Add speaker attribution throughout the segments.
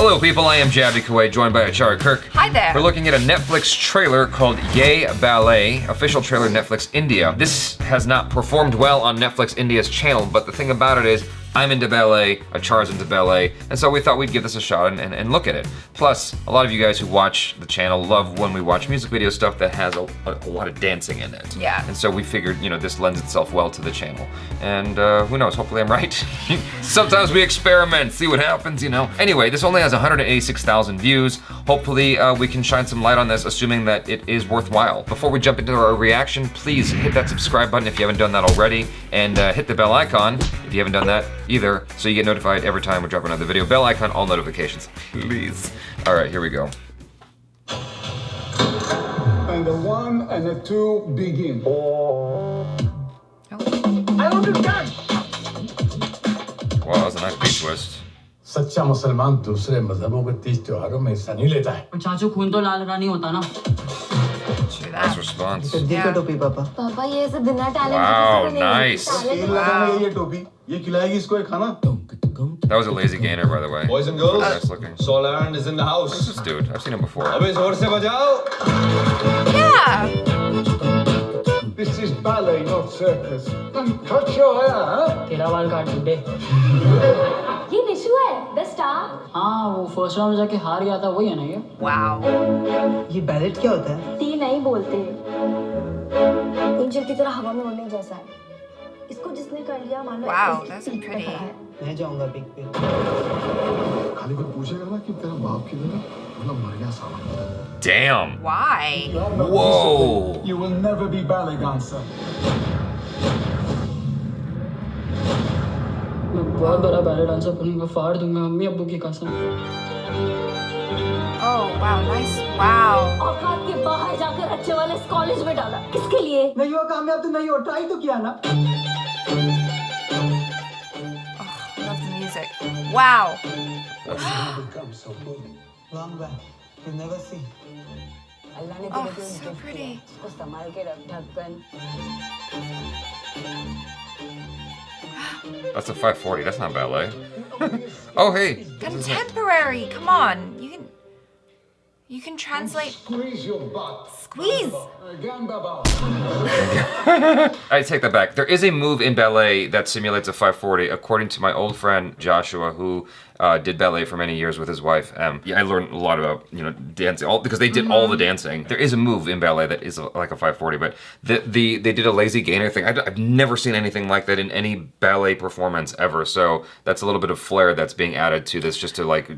Speaker 1: Hello people, I am Jaby Koay, joined by ACHARA KIRK.
Speaker 2: Hi there.
Speaker 1: We're looking at a Netflix trailer called YEH Ballet, official trailer Netflix India. This has not performed well on Netflix India's channel, but the thing about it is, I'm into ballet, ACHARA's into ballet, and so we thought we'd give this a shot and look at it. Plus, a lot of you guys who watch the channel love when we watch music video stuff that has a lot of dancing in it.
Speaker 2: Yeah.
Speaker 1: And so we figured, you know, this lends itself well to the channel. And who knows, hopefully I'm right. Sometimes we experiment, see what happens, you know. Anyway, this only has 186,000 views. Hopefully we can shine some light on this, assuming that it is worthwhile. Before we jump into our reaction, please hit that subscribe button if you haven't done that already, and hit the bell icon if you haven't done that either, so you get notified every time we drop another video. Bell icon, all notifications, please. All right, here we go.
Speaker 3: And the 1 and the 2 begin.
Speaker 4: I understand.
Speaker 1: Wow, that was a nice beat twist.
Speaker 4: सच्चा मुसलमान दूसरे मजहबों के तीज त्योहारों में हिस्सा नहीं लेता है।
Speaker 5: चाचू खून तो लाल नहीं होता ना।
Speaker 1: Nice response.
Speaker 2: Yeah.
Speaker 6: पापा ये ऐसे बिना टैलेंट
Speaker 1: Wow, nice.
Speaker 3: ये टोपी ये खिलाएगी इसको ये खाना.
Speaker 1: That was a lazy gainer, by the way.
Speaker 7: Boys and girls,
Speaker 1: Nice looking.
Speaker 7: Solan is in the
Speaker 1: Who's
Speaker 7: house.
Speaker 1: this dude? I've seen him before.
Speaker 7: अबे जोर से बजाओ.
Speaker 2: Yeah.
Speaker 3: This is ballet, not circus. And cut your hair, huh?
Speaker 5: तेरा बाल काट बुड्ढे।
Speaker 6: ये निशु है द स्टार
Speaker 5: हाँ वो फर्स्ट राउंड में जाके हार गया था वही है ना ये?
Speaker 2: Wow.
Speaker 8: ये बैलेट क्या होता है?
Speaker 6: टी नहीं बोलते एंजल की तरह हवा में उड़ने जैसा है इसको जिसने कर लिया मानो
Speaker 2: Wow,
Speaker 6: एक
Speaker 2: that's
Speaker 6: पीक पे
Speaker 2: pretty.
Speaker 6: खड़ा है।
Speaker 8: मैं जाऊंगा पिक पे।
Speaker 3: खाली कोई पूछेगा ना कि तेरा बाप किधर है? मतलब मर गया साला.
Speaker 1: Damn.
Speaker 2: Why?
Speaker 1: Whoa.
Speaker 3: You will never be ballet dancer.
Speaker 5: मैं बहुत बड़ा बैले डांसर बनूंगा फाड़ दूंगा मम्मी अब्बू की कसम।
Speaker 2: Oh, wow, nice. Wow.
Speaker 6: औकात के बाहर जाकर अच्छे वाले कॉलेज में डाला किसके लिए?
Speaker 8: नहीं हुआ कामयाब तो नहीं हो ट्राई तो किया ना।
Speaker 2: Love the music. Wow.
Speaker 8: Long back, you never see.
Speaker 2: Oh, so pretty.
Speaker 6: इसको संभाल के रख ढक्कन।
Speaker 1: That's a 540, that's not ballet. Oh, hey.
Speaker 2: Contemporary. Come on. You can translate.
Speaker 3: Squeeze your butt.
Speaker 2: Squeeze.
Speaker 3: Again, Baba.
Speaker 1: I take that back. There is a move in ballet that simulates a 540, according to my old friend Joshua, who did ballet for many years with his wife. Yeah, I learned a lot about, you know, dancing, because they did all the dancing. There is a move in ballet that is like a 540, but they did a lazy gainer thing. I've never seen anything like that in any ballet performance ever. So that's a little bit of flair that's being added to this, just to, like,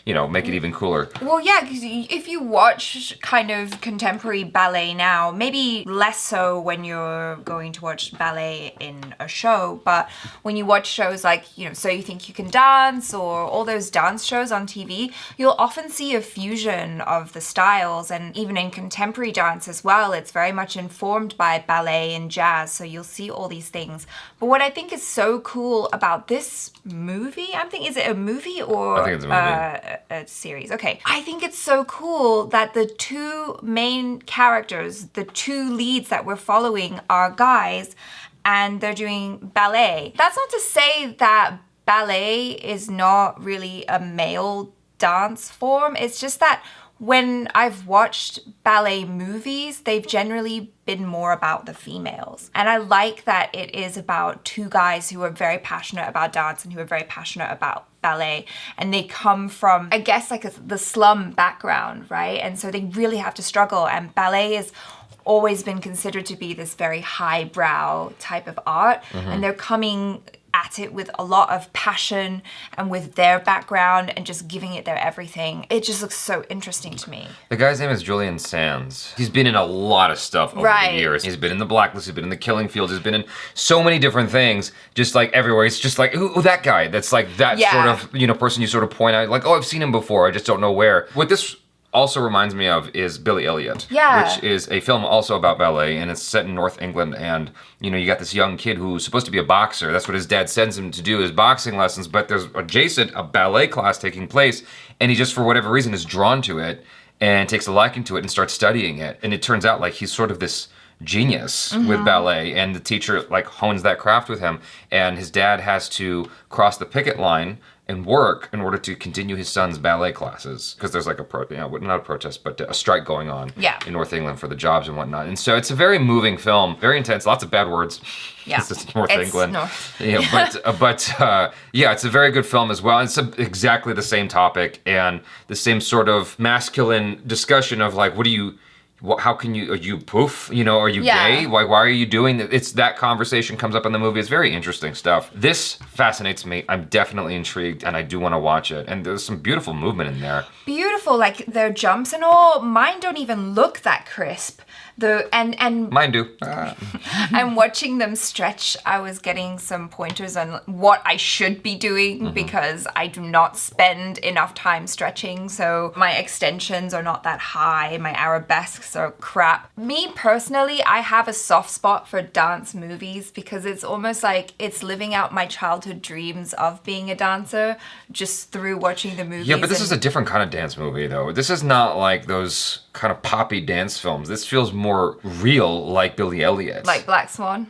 Speaker 1: you know, make it even cooler.
Speaker 2: Well, yeah, because if you watch kind of contemporary ballet now, maybe less so when you're going to watch ballet in a show, but when you watch shows like, you know, So You Think You Can Dance or all those dance shows on TV, you'll often see a fusion of the styles, and even in contemporary dance as well, it's very much informed by ballet and jazz, so you'll see all these things. But what I think is so cool about this movie, I'm thinking, is it a movie or
Speaker 1: I think it's a movie.
Speaker 2: A series? Okay. I think it's so cool that the two main characters, the two leads that we're following are guys, and they're doing ballet. That's not to say that ballet is not really a male dance form. It's just that when I've watched ballet movies, they've generally been more about the females. And I like that it is about two guys who are very passionate about dance and who are very passionate about ballet. And they come from, I guess, like the slum background, right? And so they really have to struggle. And ballet is always been considered to be this very highbrow type of art. And they're coming at it with a lot of passion and with their background and just giving it their everything. It just looks so interesting to me.
Speaker 1: The guy's name is Julian Sands. He's been in a lot of stuff over the years. He's been in The Blacklist, he's been in The Killing Fields, he's been in so many different things, just like everywhere. It's just like, ooh, that guy. That's like that sort of, you know, person you sort of point out, like, oh, I've seen him before, I just don't know where. What this also reminds me of is Billy Elliot, which is a film also about ballet, and it's set in North England, and you know, you got this young kid who's supposed to be a boxer. That's what his dad sends him to do, is boxing lessons, but there's adjacent a ballet class taking place, and he just, for whatever reason, is drawn to it and takes a liking to it and starts studying it. And it turns out like he's sort of this genius with ballet, and the teacher like hones that craft with him, and his dad has to cross the picket line and work in order to continue his son's ballet classes because there's like not a protest, but a strike going on in North England for the jobs and whatnot. And so it's a very moving film, very intense, lots of bad words.
Speaker 2: Yeah,
Speaker 1: it's North England.
Speaker 2: But
Speaker 1: it's a very good film as well. It's exactly the same topic and the same sort of masculine discussion of like, how can you, are you poof? You know, are you gay? Why are you doing that? It's that conversation comes up in the movie. It's very interesting stuff. This fascinates me. I'm definitely intrigued and I do want to watch it. And there's some beautiful movement in there.
Speaker 2: Beautiful, like their jumps and all. Mine don't even look that crisp.
Speaker 1: Mine do.
Speaker 2: I'm watching them stretch. I was getting some pointers on what I should be doing because I do not spend enough time stretching. So my extensions are not that high. My arabesques are crap. Me personally, I have a soft spot for dance movies because it's almost like it's living out my childhood dreams of being a dancer just through watching the movies.
Speaker 1: Yeah, but this is a different kind of dance movie though. This is not like those kind of poppy dance films. This feels more real, like Billy Elliot.
Speaker 2: Like Black Swan?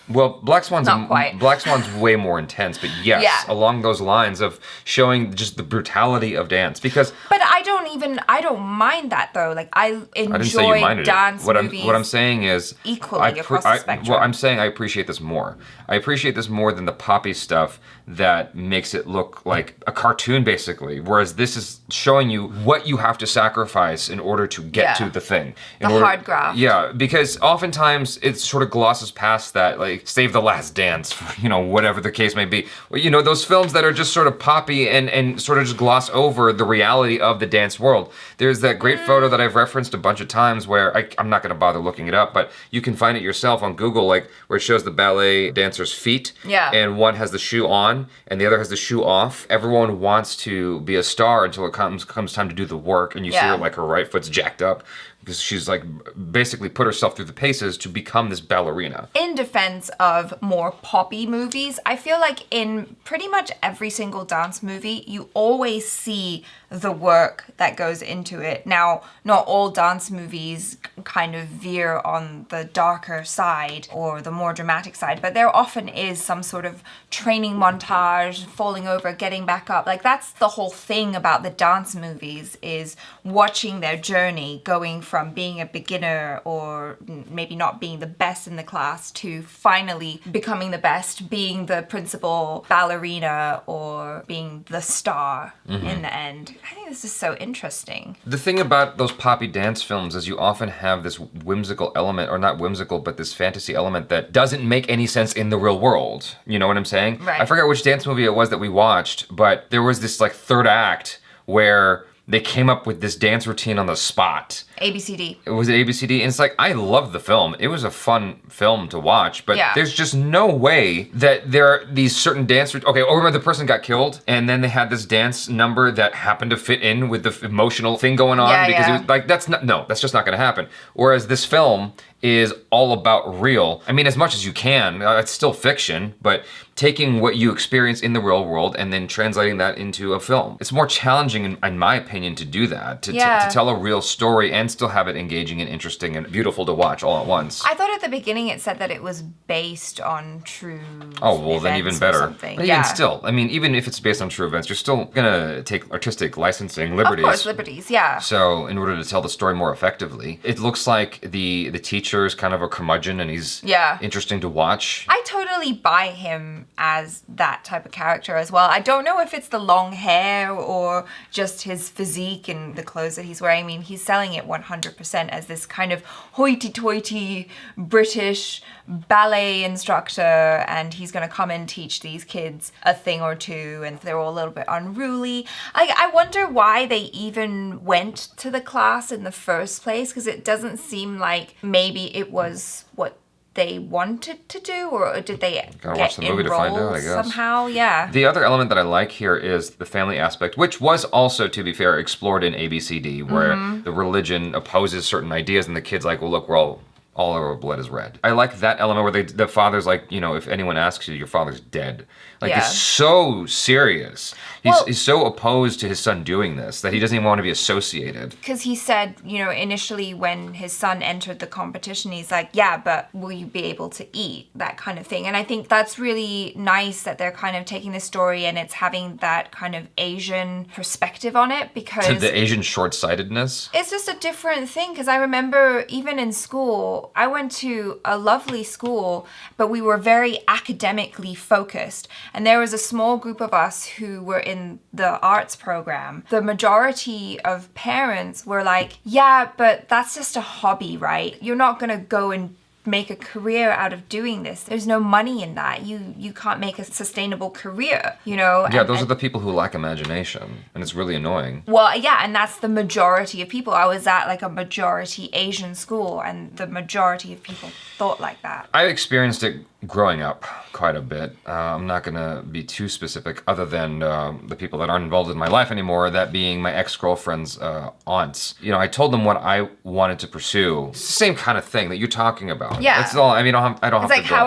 Speaker 1: Black Swan's
Speaker 2: not quite.
Speaker 1: Black Swan's way more intense, but yes, along those lines of showing just the brutality of dance. Because
Speaker 2: but I don't mind that though. Like I enjoy dance movies.
Speaker 1: What I'm saying is
Speaker 2: equally across the spectrum.
Speaker 1: Well, I'm saying I appreciate this more. I appreciate this more than the poppy stuff that makes it look like a cartoon basically. Whereas this is showing you what you have to sacrifice in order to get to the thing.
Speaker 2: Hard graft.
Speaker 1: Yeah, because oftentimes it sort of glosses past that, like Save the Last Dance, whatever the case may be. Well, those films that are just sort of poppy and sort of just gloss over the reality of the dance world. There's that great photo that I've referenced a bunch of times where I'm not going to bother looking it up, but you can find it yourself on Google, like where it shows the ballet dancer's feet.
Speaker 2: Yeah.
Speaker 1: And one has the shoe on and the other has the shoe off. Everyone wants to be a star until it comes time to do the work, and you see her like her right foot's jacked up because she's like basically put herself through the paces to become this ballerina.
Speaker 2: In defense of more poppy movies, I feel like in pretty much every single dance movie, you always see the work that goes into it. Now, not all dance movies kind of veer on the darker side or the more dramatic side, but there often is some sort of training montage, falling over, getting back up. Like that's the whole thing about the dance movies, is watching their journey going from being a beginner or maybe not being the best in the class to finally becoming the best, being the principal ballerina or being the star in the end. I think this is so interesting.
Speaker 1: The thing about those poppy dance films is you often have this whimsical element, or not whimsical, but this fantasy element that doesn't make any sense in the real world. You know what I'm saying?
Speaker 2: Right.
Speaker 1: I forget which dance movie it was that we watched, but there was this like third act where they came up with this dance routine on the spot.
Speaker 2: ABCD.
Speaker 1: It was ABCD, and it's like, I love the film. It was a fun film to watch, but there's just no way that there are these certain dance remember the person got killed, and then they had this dance number that happened to fit in with the emotional thing going on, because it was like, that's just not gonna happen. Whereas this film is all about real. I mean, as much as you can, it's still fiction, but taking what you experience in the real world and then translating that into a film. It's more challenging, in my opinion, to do that, to tell a real story and still have it engaging and interesting and beautiful to watch all at once.
Speaker 2: I thought at the beginning it said that it was based on true
Speaker 1: then even better.
Speaker 2: But
Speaker 1: even still, I mean, even if it's based on true events, you're still gonna take artistic licensing liberties.
Speaker 2: Of course, liberties, yeah.
Speaker 1: So in order to tell the story more effectively, it looks like the teacher is kind of a curmudgeon and he's interesting to watch.
Speaker 2: I totally buy him as that type of character as well. I don't know if it's the long hair or just his physique and the clothes that he's wearing. I mean, he's selling it 100% as this kind of hoity-toity British ballet instructor, and he's going to come and teach these kids a thing or two, and they're all a little bit unruly. I wonder why they even went to the class in the first place, because it doesn't seem like maybe it was what they wanted to do, or did they
Speaker 1: watch the movie to find out, I guess.
Speaker 2: Somehow? Yeah.
Speaker 1: The other element that I like here is the family aspect, which was also, to be fair, explored in ABCD, where the religion opposes certain ideas, and the kid's like, well, look, we're all all of our blood is red. I like that element where the father's like, you know, if anyone asks you, your father's dead. Like,
Speaker 2: Yeah.
Speaker 1: it's so serious. He's so opposed to his son doing this that he doesn't even want to be associated.
Speaker 2: Because he said, you know, initially when his son entered the competition, he's like, yeah, but will you be able to eat? That kind of thing. And I think that's really nice that they're kind of taking this story and it's having that kind of Asian perspective on it, because
Speaker 1: The Asian short-sightedness.
Speaker 2: it's just a different thing. Because I remember even in school, I went to a lovely school, but we were very academically focused. And there was a small group of us who were in the arts program. The majority of parents were like, yeah, but that's just a hobby, right? You're not going to go and make a career out of doing this. There's no money in that. You can't make a sustainable career, you know?
Speaker 1: Yeah, those are the people who lack imagination, and it's really annoying.
Speaker 2: Well, yeah, and that's the majority of people. I was at like a majority Asian school, and the majority of people thought like that.
Speaker 1: I experienced it growing up quite a bit. I'm not gonna be too specific other than the people that aren't involved in my life anymore, that being my ex-girlfriend's aunts. You know, I told them what I wanted to pursue. It's the same kind of thing that you're talking about.
Speaker 2: Yeah.
Speaker 1: It's all, I mean, I don't have
Speaker 2: It's like,
Speaker 1: to go.
Speaker 2: how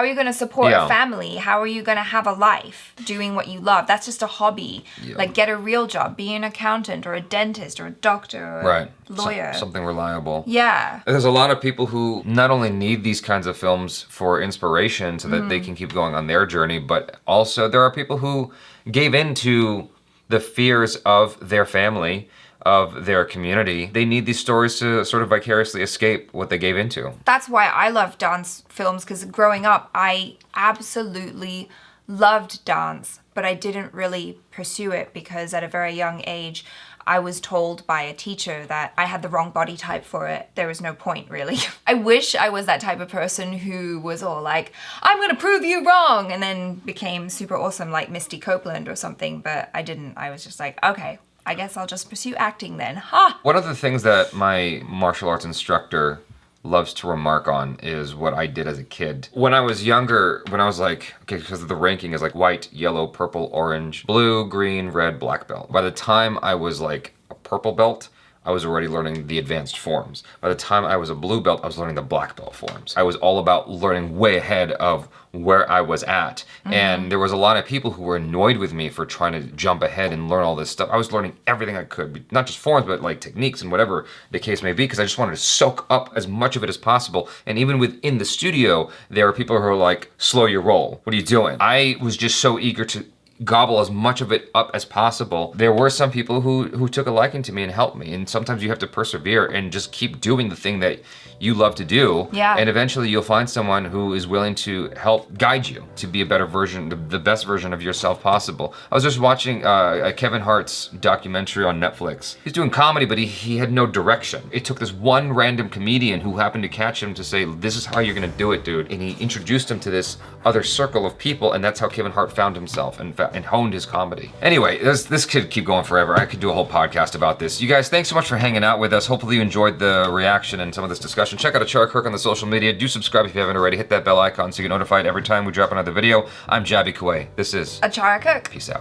Speaker 2: are you going to support
Speaker 1: Yeah.
Speaker 2: a family? How are you going to have a life doing what you love? That's just a hobby.
Speaker 1: Yeah.
Speaker 2: Like, get a real job, be an accountant or a dentist or a doctor or
Speaker 1: Right.
Speaker 2: a lawyer.
Speaker 1: Something reliable.
Speaker 2: Yeah.
Speaker 1: There's a lot of people who not only need these kinds of films for inspiration so that they can keep going on their journey, but also there are people who gave in to the fears of their family, of their community. They need these stories to sort of vicariously escape what they gave into.
Speaker 2: That's why I love dance films, because growing up, I absolutely loved dance, but I didn't really pursue it because at a very young age, I was told by a teacher that I had the wrong body type for it. There was no point, really. I wish I was that type of person who was all like, I'm gonna prove you wrong, and then became super awesome like Misty Copeland or something, but I didn't. I was just like, okay, I guess I'll just pursue acting then. Ha!
Speaker 1: One of the things that my martial arts instructor loves to remark on is what I did as a kid. When I was younger, when I was like, okay, because the ranking is like white, yellow, purple, orange, blue, green, red, black belt. By the time I was like a purple belt, I was already learning the advanced forms. By the time I was a blue belt, I was learning the black belt forms. I was all about learning way ahead of where I was at. And there was a lot of people who were annoyed with me for trying to jump ahead and learn all this stuff. I was learning everything I could, not just forms, but like techniques and whatever the case may be, because I just wanted to soak up as much of it as possible. And even within the studio, there are people who are like, slow your roll. What are you doing? I was just so eager to gobble as much of it up as possible. There were some people who took a liking to me and helped me, and sometimes you have to persevere and just keep doing the thing that you love to do.
Speaker 2: Yeah.
Speaker 1: And eventually you'll find someone who is willing to help guide you to be a better version, the best version of yourself possible. I was just watching Kevin Hart's documentary on Netflix. He's doing comedy, but he had no direction. It took this one random comedian who happened to catch him to say, this is how you're gonna do it, dude. And he introduced him to this other circle of people, and that's how Kevin Hart found himself and honed his comedy. Anyway, this could keep going forever. I could do a whole podcast about this. You guys, thanks so much for hanging out with us. Hopefully you enjoyed the reaction and some of this discussion. Check out ACHARA KIRK on the social media. Do subscribe if you haven't already. Hit that bell icon so you get notified every time we drop another video. I'm Jaby Koay. This is
Speaker 2: ACHARA KIRK.
Speaker 1: Peace out.